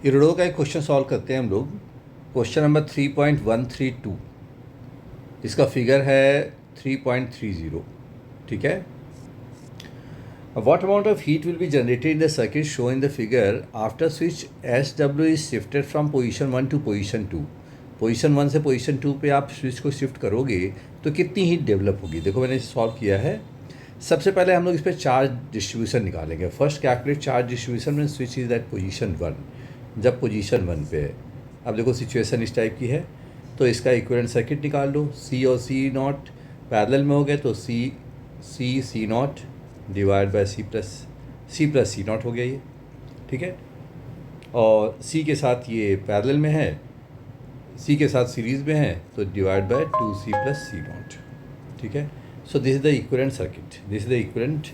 इरोडो का एक question solve करते हैं हम लोग। क्वेश्चन नंबर 3.132, इसका फिगर है 3.30। ठीक है। What amount of heat will be generated in the circuit shown in the figure after switch SW is shifted from position 1 to position 2? Position 1 से पोजीशन 2 पे आप स्विच को शिफ्ट करोगे तो कितनी हीट डेवलप होगी। देखो मैंने सॉल्व किया है। सबसे पहले हम लोग इस पर चार्ज डिस्ट्रीब्यूशन निकालेंगे। फर्स्ट कैलकुलेट चार्ज डिस्ट्रीब्यूशन में स्विच इज एट पोजीशन 1, जब पोजीशन 1 पे है। अब देखो सिचुएशन इस टाइप की है, तो इसका इक्विवेलेंट सर्किट निकाल लो। सी और सी नॉट पैरेलल में हो गए तो c naught divide by c plus C naught हो गया ये। ठीक है। और सी के साथ ये पैरेलल में है, सी के साथ सीरीज़ में है, तो divide by 2c plus C naught. ठीक है। So this is the equivalent circuit, this is the equivalent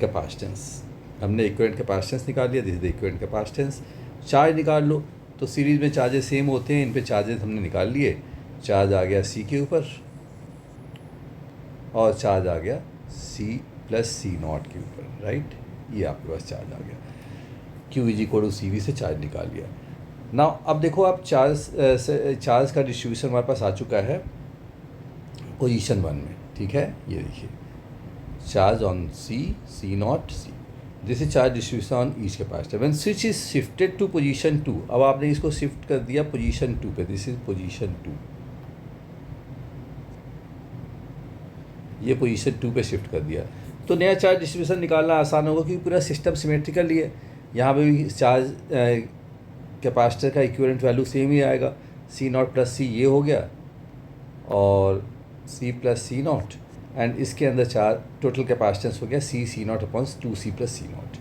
capacitance. हमने इक्विवेलेंट कैपेसिटेंस निकाल लिया, this is the equivalent capacitance. Charge निकाल लो, तो सीरीज़ में चार्जेस सेम होते हैं, इन पे चार्जेस हमने निकाल लिए। चार्ज आ गया सी के ऊपर और चार्ज आ गया सी प्लस सी नॉट के ऊपर, राइट। ये आपके पास चार्ज आ गया। Q is equal to C V से चार्ज निकाल लिया ना। अब देखो आप चार्ज का डिस्ट्रीब्यूशन हमारे पास आ चुका है पोजीशन 1 में। ठीक है। ये देखिए charge on C naught C, this is charge distribution on each capacitor when switch is shifted to position 2। अब आपने इसको शिफ्ट कर दिया पोजीशन 2 पे, दिस इज पोजीशन 2, ये पोजीशन 2 पे शिफ्ट कर दिया। तो नया चार्ज डिस्ट्रीब्यूशन निकालना आसान होगा क्योंकि पूरा सिस्टम सिमेट्रिकल ही है। यहाँ पे भी चार्ज कैपेसिटर का इक्विवेलेंट वैल्यू सेम ही आएगा। सी नॉट प्लस सी ये हो गया और c plus C naught, and इसके अंदर चार्ज टोटल कैपेसिटेंस हो गया c naught upon 2c plus C naught,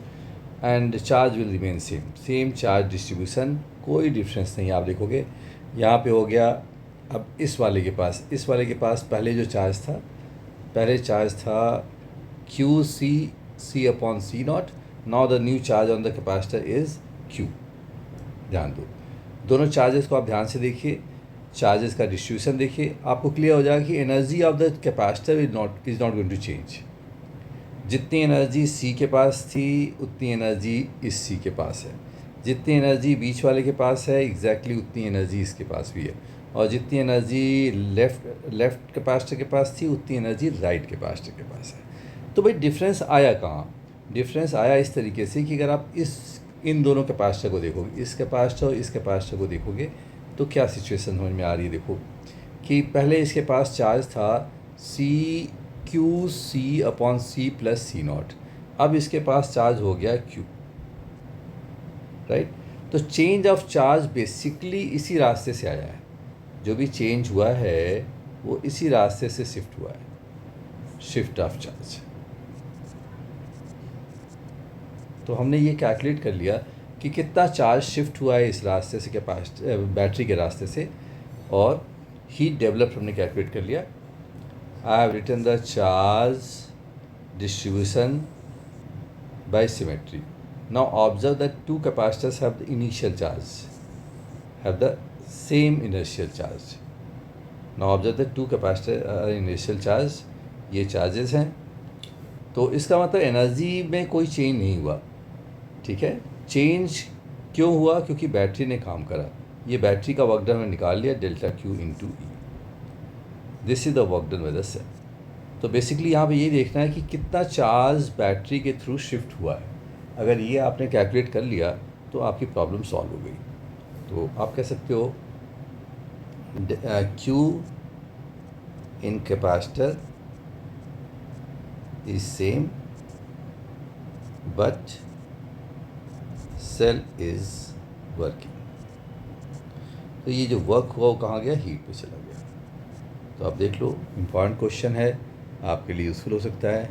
and charge will remain same charge distribution, कोई डिफरेंस नहीं। आप देखोगे यहाँ पे हो गया। अब इस वाले के पास पहले जो चार्ज था, पहले चार्ज था Q C upon C naught. Now the new charge on the capacitor is Q. ध्यान दो, दोनों चार्जेस को आप ध्यान से देखिए, चार्जेस का डिस्ट्रीब्यूशन देखिए, आपको क्लियर हो जाएगा कि energy of the capacitor is not going to change. जितनी एनर्जी सी के पास थी उतनी एनर्जी इस सी के पास है, जितनी एनर्जी बीच वाले के पास है एग्जैक्टली उतनी एनर्जी इसके पास भी है, और जितनी एनर्जी लेफ़्ट कैपेसिटर के पास थी उतनी एनर्जी राइट कैपेसिटर के पास है। तो भाई डिफरेंस आया कहाँ? डिफरेंस आया इस तरीके से कि अगर आप इन दोनों कैपेसिटर को देखोगे, इस कैपेसिटर और इस कैपेसिटर को देखोगे, तो क्या सिचुएशन समझ में आ रही है। देखो कि पहले इसके पास चार्ज था सी अपॉन सी प्लस सी नॉट, अब इसके पास चार्ज हो गया क्यू, राइट। तो चेंज ऑफ चार्ज बेसिकली इसी रास्ते से आया है। जो भी चेंज हुआ है वो इसी रास्ते से शिफ्ट हुआ है, शिफ्ट ऑफ चार्ज। तो हमने ये कैलकुलेट कर लिया कि कितना चार्ज शिफ्ट हुआ है इस रास्ते से कैपेसिटर बैटरी के रास्ते से, और हीट डेवलप हमने कैलकुलेट कर लिया। I have written the charge distribution by symmetry. Now observe that two capacitors have the initial charge, have the same initial charge. Now observe that two capacitor initial charge, ये charges हैं। तो इसका मतलब energy में कोई change नहीं हुआ। ठीक है। चेंज क्यों हुआ? क्योंकि बैटरी ने काम करा। ये बैटरी का वर्क डन में निकाल लिया, delta Q into E, this is the work done by the cell. तो बेसिकली यहाँ पे ये देखना है कि कितना चार्ज बैटरी के थ्रू शिफ्ट हुआ है। अगर ये आपने कैलकुलेट कर लिया तो आपकी प्रॉब्लम सॉल्व हो गई। तो आप कह सकते हो Q in capacitor is same but cell is working. तो ये जो वर्क हुआ वो कहाँ गया? हीट पे चला गया। तो आप देख लो, इम्पॉर्टेंट क्वेश्चन है, आपके लिए यूज़फुल हो सकता है।